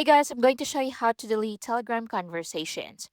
Hey guys, I'm going to show you how to delete Telegram conversations.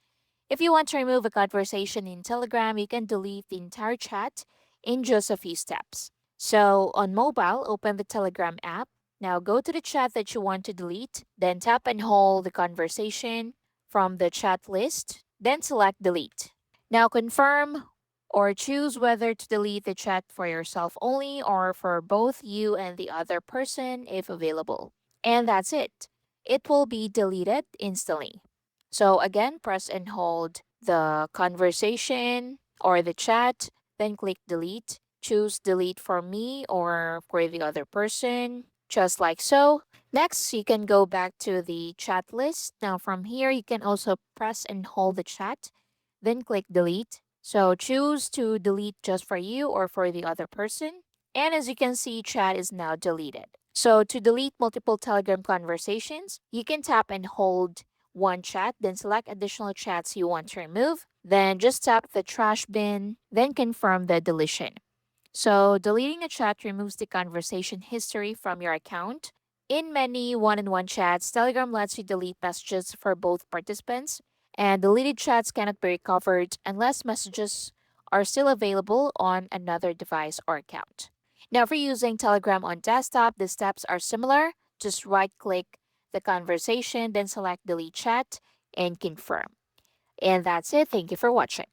If you want to remove a conversation in Telegram, you can delete the entire chat in just a few steps. So on mobile, open the Telegram app. Now go to the chat that you want to delete, then tap and hold the conversation from the chat list, then select delete. Now confirm or choose whether to delete the chat for yourself only or for both you and the other person if available. And that's it. It will be deleted instantly. So again, press and hold the conversation or the chat, then click delete. Choose delete for me or for the other person, just like so. Next, you can go back to the chat list. Now from here, you can also press and hold the chat, then click delete. So choose to delete just for you or for the other person. And as you can see, chat is now deleted. So to delete multiple Telegram conversations, you can tap and hold one chat, then select additional chats you want to remove. Then just tap the trash bin, then confirm the deletion. So deleting a chat removes the conversation history from your account. In many one-on-one chats, Telegram lets you delete messages for both participants, and deleted chats cannot be recovered unless messages are still available on another device or account. Now, for using Telegram on desktop, the steps are similar. Just right-click the conversation, then select delete chat and confirm. And that's it. Thank you for watching.